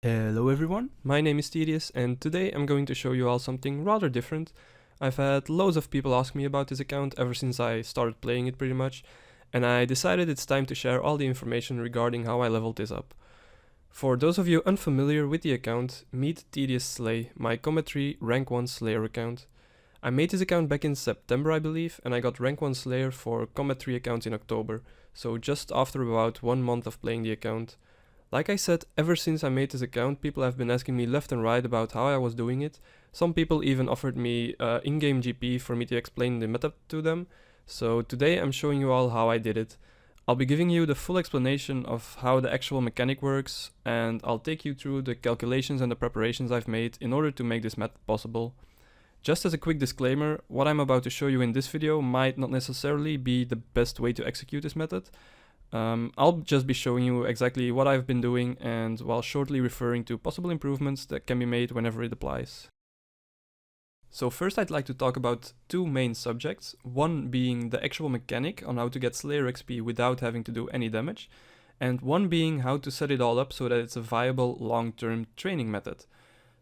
Hello everyone, my name is Tedious and today I'm going to show you all something rather different. I've had loads of people ask me about this account ever since I started playing it pretty much, and I decided it's time to share all the information regarding how I leveled this up. For those of you unfamiliar with the account, meet Tedious Slay, my Combat 3 Rank 1 Slayer account. I made this account back in September I believe, and I got Rank 1 Slayer for Combat 3 accounts in October, so just after about 1 month of playing the account. Like I said, ever since I made this account, people have been asking me left and right about how I was doing it. Some people even offered me in-game GP for me to explain the method to them. So today I'm showing you all how I did it. I'll be giving you the full explanation of how the actual mechanic works, and I'll take you through the calculations and the preparations I've made in order to make this method possible. Just as a quick disclaimer, what I'm about to show you in this video might not necessarily be the best way to execute this method. I'll just be showing you exactly what I've been doing, and while shortly referring to possible improvements that can be made whenever it applies. So first I'd like to talk about two main subjects, one being the actual mechanic on how to get Slayer XP without having to do any damage, and one being how to set it all up so that it's a viable long-term training method.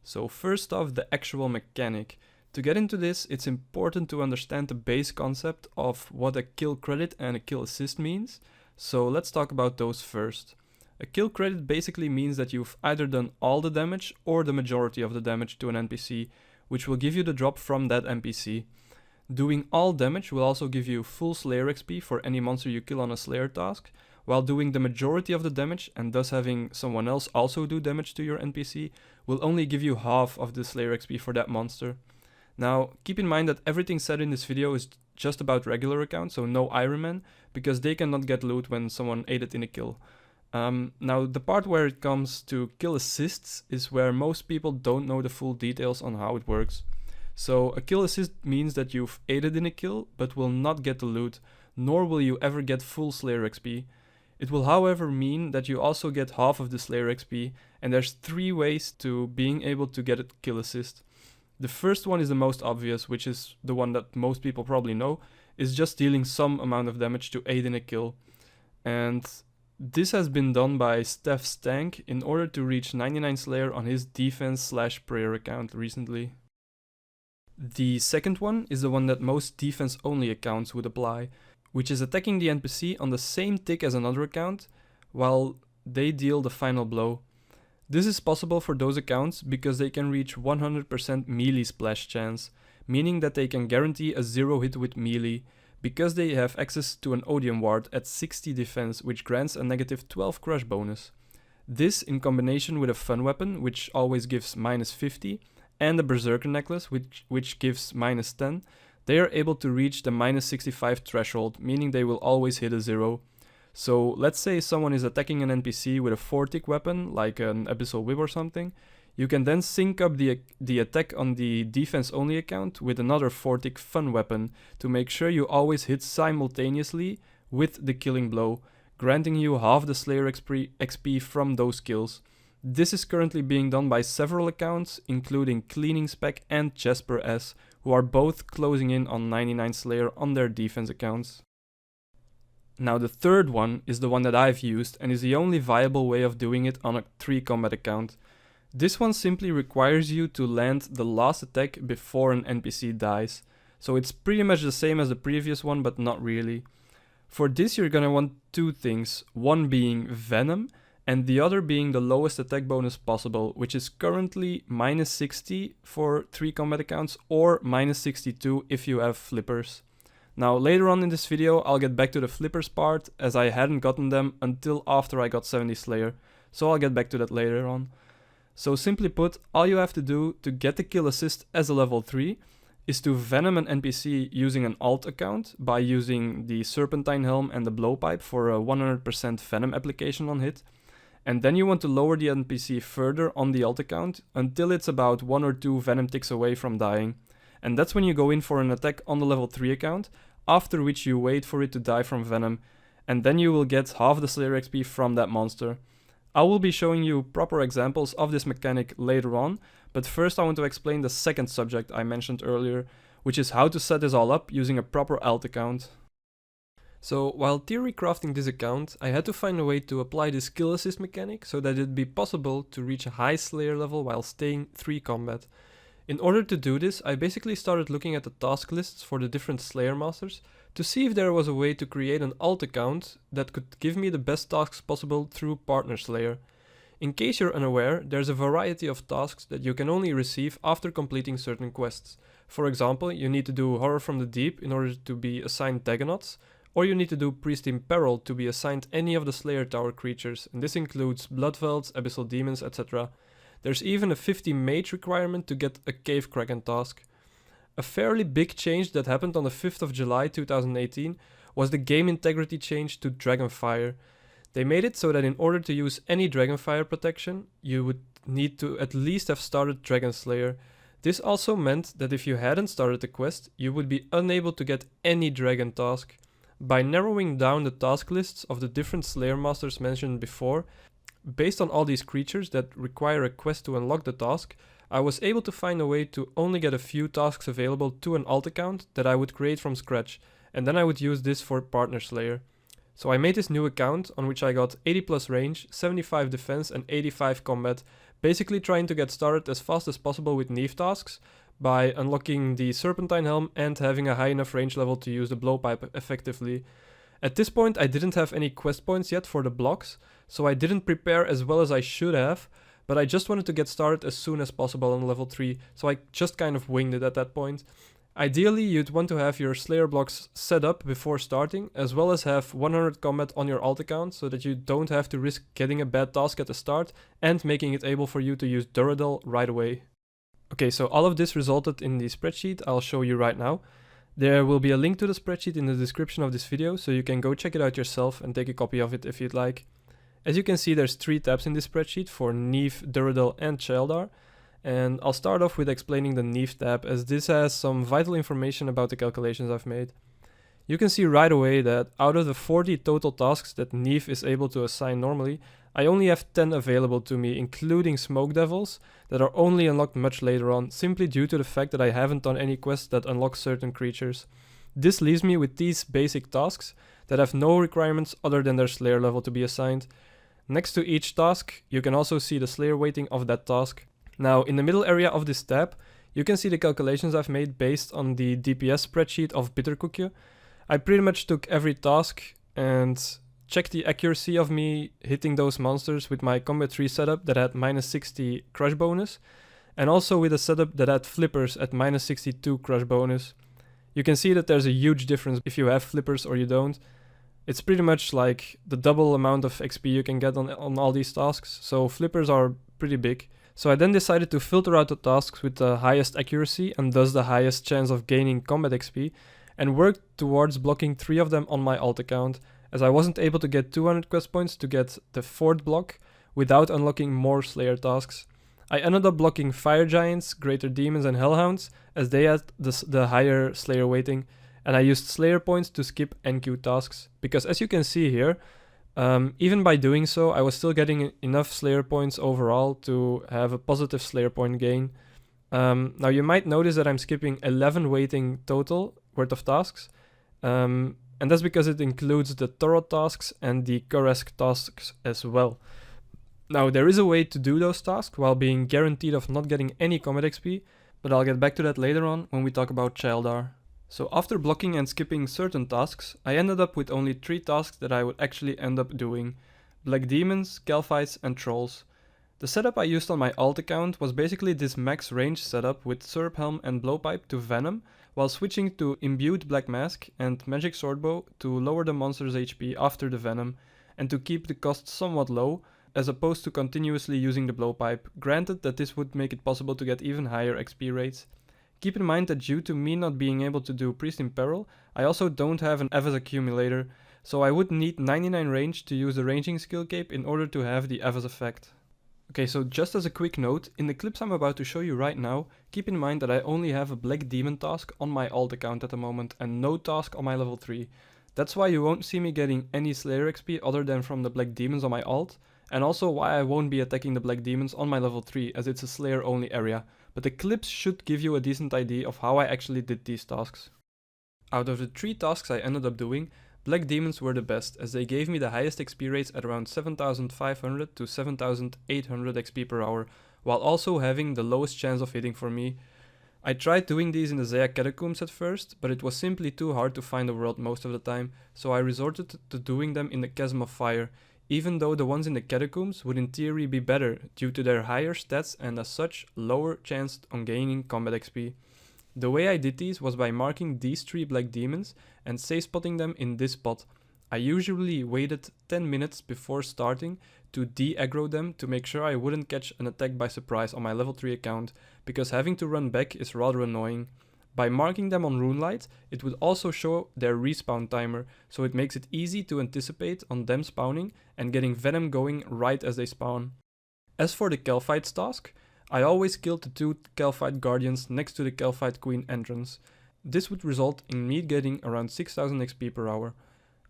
So first off, the actual mechanic. To get into this, it's important to understand the base concept of what a kill credit and a kill assist means. So let's talk about those first. A kill credit basically means that you've either done all the damage or the majority of the damage to an NPC, which will give you the drop from that NPC. Doing all damage will also give you full Slayer XP for any monster you kill on a Slayer task, while doing the majority of the damage and thus having someone else also do damage to your NPC will only give you half of the Slayer XP for that monster. Now, keep in mind that everything said in this video is just about regular accounts, so no Ironman, because they cannot get loot when someone aided in a kill. Now, the part where it comes to kill assists is where most people don't know the full details on how it works. So a kill assist means that you've aided in a kill, but will not get the loot, nor will you ever get full Slayer XP. It will however mean that you also get half of the Slayer XP, and there's 3 ways to being able to get a kill assist. The first one is the most obvious, which is the one that most people probably know, is just dealing some amount of damage to aid in a kill. And this has been done by Steph Stank in order to reach 99 Slayer on his defense/prayer account recently. The second one is the one that most defense only accounts would apply, which is attacking the NPC on the same tick as another account, while they deal the final blow. This is possible for those accounts because they can reach 100% melee splash chance, meaning that they can guarantee a 0 hit with melee, because they have access to an Odium ward at 60 defense, which grants a negative 12 crush bonus. This in combination with a fun weapon, which always gives minus 50, and a berserker necklace, which gives minus 10, they are able to reach the minus 65 threshold, meaning they will always hit a 0. So let's say someone is attacking an NPC with a 4-tick weapon, like an Abyssal Whip or something. You can then sync up the attack on the defense only account with another 4-tick fun weapon to make sure you always hit simultaneously with the killing blow, granting you half the Slayer XP from those kills. This is currently being done by several accounts, including Cleaning Spec and Jesper S, who are both closing in on 99 Slayer on their defense accounts. Now the third one is the one that I've used and is the only viable way of doing it on a 3 combat account. This one simply requires you to land the last attack before an NPC dies. So it's pretty much the same as the previous one, but not really. For this you're gonna want 2 things, one being Venom and the other being the lowest attack bonus possible, which is currently minus 60 for 3 combat accounts or minus 62 if you have flippers. Now later on in this video I'll get back to the flippers part, as I hadn't gotten them until after I got 70 Slayer, so I'll get back to that later on. So simply put, all you have to do to get the kill assist as a level 3 is to Venom an NPC using an alt account by using the Serpentine Helm and the Blowpipe for a 100% Venom application on hit, and then you want to lower the NPC further on the alt account until it's about 1 or 2 Venom ticks away from dying. And that's when you go in for an attack on the level 3 account, after which you wait for it to die from Venom, and then you will get half the Slayer XP from that monster. I will be showing you proper examples of this mechanic later on, but first I want to explain the second subject I mentioned earlier, which is how to set this all up using a proper alt account. So while theory crafting this account, I had to find a way to apply the skill assist mechanic so that it'd be possible to reach a high Slayer level while staying 3 combat. In order to do this, I basically started looking at the task lists for the different Slayer Masters to see if there was a way to create an alt account that could give me the best tasks possible through Partner Slayer. In case you're unaware, there's a variety of tasks that you can only receive after completing certain quests. For example, you need to do Horror from the Deep in order to be assigned Dagonauts, or you need to do Priest in Peril to be assigned any of the Slayer Tower creatures, and this includes Bloodvelds, Abyssal Demons, etc. There's even a 50 mage requirement to get a Cave Kraken task. A fairly big change that happened on the 5th of July 2018 was the game integrity change to Dragonfire. They made it so that in order to use any Dragonfire protection, you would need to at least have started Dragon Slayer. This also meant that if you hadn't started the quest, you would be unable to get any Dragon task. By narrowing down the task lists of the different Slayer Masters mentioned before, based on all these creatures that require a quest to unlock the task, I was able to find a way to only get a few tasks available to an alt account that I would create from scratch, and then I would use this for Partner Slayer. So I made this new account on which I got 80 plus range, 75 defense and 85 combat, basically trying to get started as fast as possible with Neve tasks, by unlocking the Serpentine Helm and having a high enough range level to use the Blowpipe effectively. At this point I didn't have any quest points yet for the blocks, so I didn't prepare as well as I should have, but I just wanted to get started as soon as possible on level 3, so I just kind of winged it at that point. Ideally you'd want to have your Slayer blocks set up before starting, as well as have 100 combat on your alt account so that you don't have to risk getting a bad task at the start and making it able for you to use Duradel right away. Okay, so all of this resulted in the spreadsheet I'll show you right now. There will be a link to the spreadsheet in the description of this video, so you can go check it out yourself and take a copy of it if you'd like. As you can see, there's 3 tabs in this spreadsheet for Neve, Duradel and Chaldar, and I'll start off with explaining the Neve tab, as this has some vital information about the calculations I've made. You can see right away that out of the 40 total tasks that Neve is able to assign normally, I only have 10 available to me, including Smoke Devils, that are only unlocked much later on, simply due to the fact that I haven't done any quests that unlock certain creatures. This leaves me with these basic tasks that have no requirements other than their Slayer level to be assigned. Next to each task, you can also see the Slayer weighting of that task. Now, in the middle area of this tab, you can see the calculations I've made based on the DPS spreadsheet of Bitterkoekje. I pretty much took every task and checked the accuracy of me hitting those monsters with my Combat 3 setup that had minus 60 crush bonus, and also with a setup that had flippers at minus 62 crush bonus. You can see that there's a huge difference if you have flippers or you don't. It's pretty much like the double amount of XP you can get on all these tasks, so flippers are pretty big. So I then decided to filter out the tasks with the highest accuracy and thus the highest chance of gaining combat XP, and worked towards blocking 3 of them on my alt account, as I wasn't able to get 200 quest points to get the 4th block without unlocking more Slayer tasks. I ended up blocking Fire Giants, Greater Demons and Hellhounds, as they had the higher Slayer weighting, and I used Slayer points to skip NQ tasks, because as you can see here, even by doing so, I was still getting enough Slayer points overall to have a positive Slayer point gain. Now you might notice that I'm skipping 11 weighting total worth of tasks, and that's because it includes the Torot tasks and the Koresk tasks as well. Now there is a way to do those tasks while being guaranteed of not getting any combat XP, but I'll get back to that later on when we talk about Chaldar. So after blocking and skipping certain tasks, I ended up with only 3 tasks that I would actually end up doing: Black Demons, Calphites and Trolls. The setup I used on my alt account was basically this max range setup with Serp Helm and Blowpipe to Venom, while switching to Imbued Black Mask and Magic Swordbow to lower the monster's HP after the Venom, and to keep the cost somewhat low, as opposed to continuously using the Blowpipe, granted that this would make it possible to get even higher XP rates. Keep in mind that due to me not being able to do Priest in Peril, I also don't have an Evas accumulator, so I would need 99 range to use the ranging skill cape in order to have the Evas effect. Okay, so just as a quick note, in the clips I'm about to show you right now, keep in mind that I only have a Black Demon task on my alt account at the moment and no task on my level 3. That's why you won't see me getting any Slayer XP other than from the Black Demons on my alt, and also why I won't be attacking the Black Demons on my level 3, as it's a Slayer only area, but the clips should give you a decent idea of how I actually did these tasks. Out of the 3 tasks I ended up doing, Black Demons were the best, as they gave me the highest XP rates at around 7500 to 7800 XP per hour, while also having the lowest chance of hitting for me. I tried doing these in the Zaya Catacombs at first, but it was simply too hard to find a world most of the time, so I resorted to doing them in the Chasm of Fire, even though the ones in the Catacombs would in theory be better due to their higher stats and as such lower chance on gaining combat XP. The way I did these was by marking these 3 Black Demons and safe spotting them in this spot. I usually waited 10 minutes before starting to de-aggro them to make sure I wouldn't catch an attack by surprise on my level 3 account, because having to run back is rather annoying. By marking them on Runelight, it would also show their respawn timer, so it makes it easy to anticipate on them spawning and getting venom going right as they spawn. As for the Kelphites task, I always killed the 2 Kelphite Guardians next to the Kelphite Queen entrance. This would result in me getting around 6000 XP per hour.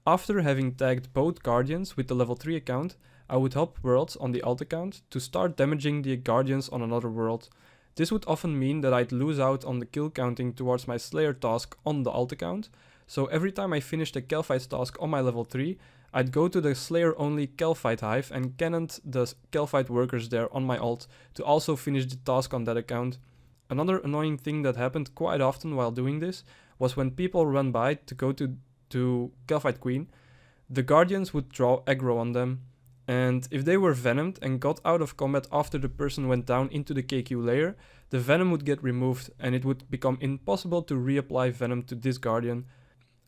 After having tagged both Guardians with the level 3 account, I would hop worlds on the alt account to start damaging the Guardians on another world. This would often mean that I'd lose out on the kill counting towards my Slayer task on the alt account, so every time I finished a Kelphite task on my level 3, I'd go to the Slayer only Kelphite hive and cannoned the Kelphite workers there on my alt to also finish the task on that account. Another annoying thing that happened quite often while doing this was when people run by to go to Kelphite Queen, the Guardians would draw aggro on them, and if they were venomed and got out of combat after the person went down into the KQ layer, the venom would get removed and it would become impossible to reapply venom to this Guardian.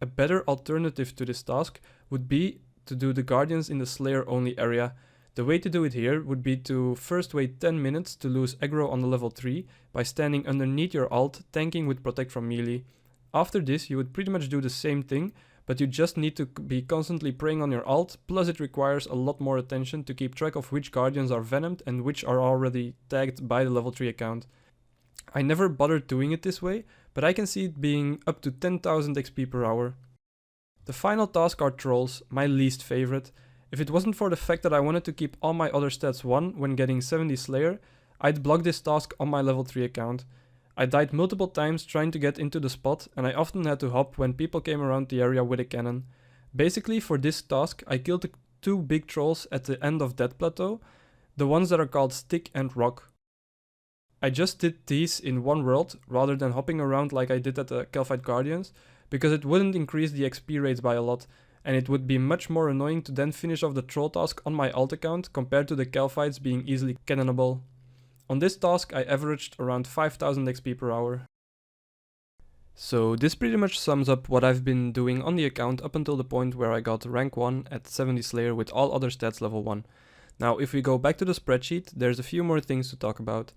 A better alternative to this task would be to do the Guardians in the Slayer only area. The way to do it here would be to first wait 10 minutes to lose aggro on the level 3 by standing underneath your alt, tanking with protect from melee. After this you would pretty much do the same thing, but you just need to be constantly praying on your alt, plus it requires a lot more attention to keep track of which Guardians are venomed and which are already tagged by the level 3 account. I never bothered doing it this way, but I can see it being up to 10,000 XP per hour. The final task are Trolls, my least favorite. If it wasn't for the fact that I wanted to keep all my other stats 1 when getting 70 Slayer, I'd block this task on my level 3 account. I died multiple times trying to get into the spot, and I often had to hop when people came around the area with a cannon. Basically for this task I killed the 2 big trolls at the end of that plateau, the ones that are called Stick and Rock. I just did these in one world rather than hopping around like I did at the Kelphite Guardians, because it wouldn't increase the XP rates by a lot, and it would be much more annoying to then finish off the troll task on my alt account compared to the Kelphites being easily cannonable. On this task I averaged around 5000 XP per hour. So this pretty much sums up what I've been doing on the account up until the point where I got rank 1 at 70 Slayer with all other stats level 1. Now if we go back to the spreadsheet, there's a few more things to talk about.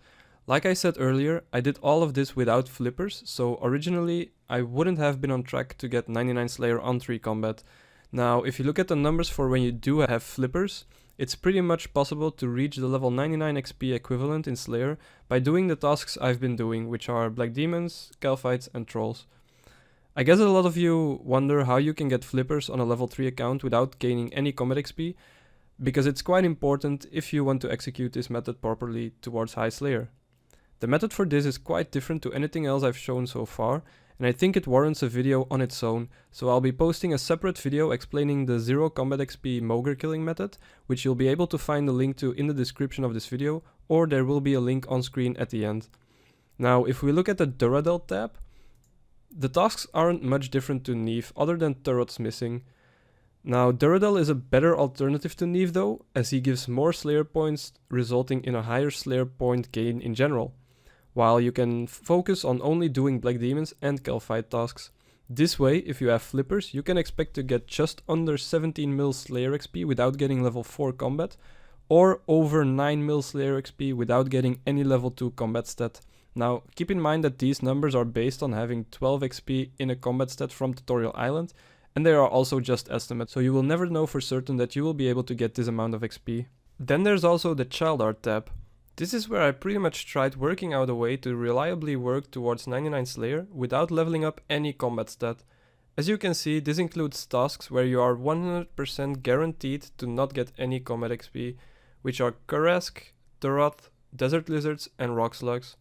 Like I said earlier, I did all of this without flippers, so originally I wouldn't have been on track to get 99 Slayer on 3 combat. Now if you look at the numbers for when you do have flippers, it's pretty much possible to reach the level 99 XP equivalent in Slayer by doing the tasks I've been doing, which are Black Demons, Kelphites and Trolls. I guess a lot of you wonder how you can get flippers on a level 3 account without gaining any combat XP, because it's quite important if you want to execute this method properly towards high Slayer. The method for this is quite different to anything else I've shown so far, and I think it warrants a video on its own, so I'll be posting a separate video explaining the 0 combat XP Mogre killing method, which you'll be able to find the link to in the description of this video, or there will be a link on screen at the end. Now if we look at the Duradel tab, the tasks aren't much different to Neve other than turrets missing. Now Duradel is a better alternative to Neve though, as he gives more Slayer points resulting in a higher Slayer point gain in general, while you can focus on only doing Black Demons and Kelphite tasks. This way, if you have flippers, you can expect to get just under 17 mil Slayer XP without getting level 4 combat, or over 9 mil Slayer XP without getting any level 2 combat stat. Now, keep in mind that these numbers are based on having 12 XP in a combat stat from Tutorial Island, and they are also just estimates, so you will never know for certain that you will be able to get this amount of XP. Then there's also the Child Art tab. This is where I pretty much tried working out a way to reliably work towards 99 Slayer without leveling up any combat stat. As you can see, this includes tasks where you are 100% guaranteed to not get any combat XP, which are Karask, Turath, Desert Lizards and Rock Slugs.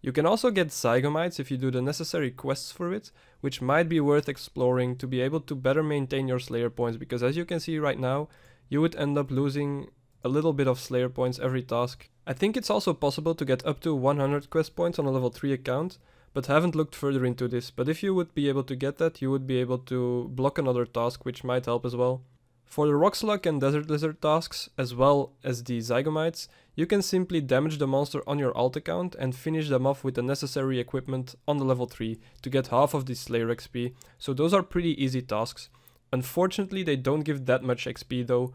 You can also get Zygomites if you do the necessary quests for it, which might be worth exploring to be able to better maintain your Slayer points, because as you can see right now, you would end up losing a little bit of Slayer points every task. I think it's also possible to get up to 100 quest points on a level 3 account, but haven't looked further into this. But if you would be able to get that, you would be able to block another task, which might help as well. For the Rock Slug and Desert Lizard tasks, as well as the Zygomites, you can simply damage the monster on your alt account and finish them off with the necessary equipment on the level 3 to get half of the Slayer XP, so those are pretty easy tasks. Unfortunately, they don't give that much XP though.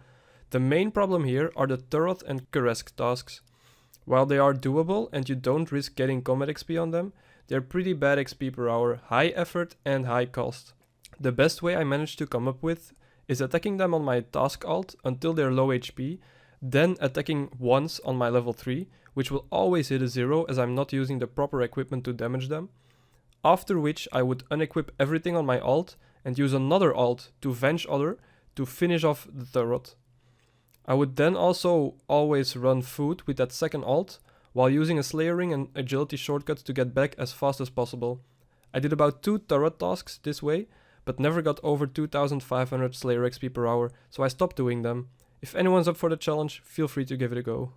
The main problem here are the Turret and Karesk tasks. While they are doable and you don't risk getting combat XP on them, they're pretty bad XP per hour, high effort and high cost. The best way I managed to come up with is attacking them on my task alt until they're low HP, then attacking once on my level 3, which will always hit a 0 as I'm not using the proper equipment to damage them. After which I would unequip everything on my alt and use another alt to Venge Other to finish off the turret. I would then also always run food with that second alt, while using a Slayer Ring and agility shortcuts to get back as fast as possible. I did about 2 turret tasks this way, but never got over 2500 Slayer XP per hour, so I stopped doing them. If anyone's up for the challenge, feel free to give it a go.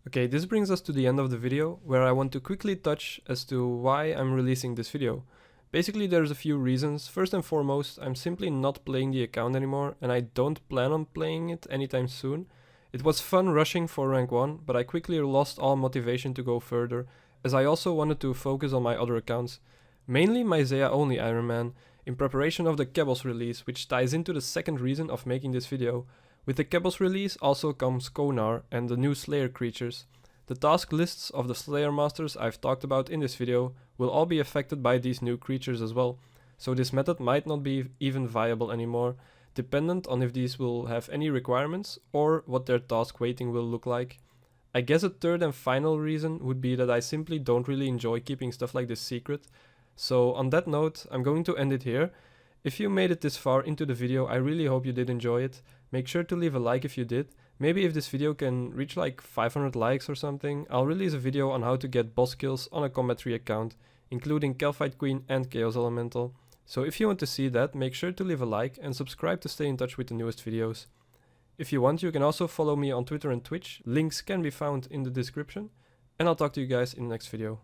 Okay, this brings us to the end of the video, where I want to quickly touch as to why I'm releasing this video. Basically, there's a few reasons. First and foremost, I'm simply not playing the account anymore, and I don't plan on playing it anytime soon. It was fun rushing for rank 1, but I quickly lost all motivation to go further, as I also wanted to focus on my other accounts. Mainly my Zeah only Iron Man, in preparation of the Kebos release, which ties into the second reason of making this video. With the Kebos release also comes Konar and the new Slayer creatures. The task lists of the Slayer Masters I've talked about in this video will all be affected by these new creatures as well, so this method might not be even viable anymore, dependent on if these will have any requirements or what their task weighting will look like. I guess a third and final reason would be that I simply don't really enjoy keeping stuff like this secret. So on that note, I'm going to end it here. If you made it this far into the video, I really hope you did enjoy it. Make sure to leave a like if you did. Maybe if this video can reach like 500 likes or something, I'll release a video on how to get boss kills on a Combat 3 account, including Kelphite Queen and Chaos Elemental. So if you want to see that, make sure to leave a like and subscribe to stay in touch with the newest videos. If you want, you can also follow me on Twitter and Twitch. Links can be found in the description. And I'll talk to you guys in the next video.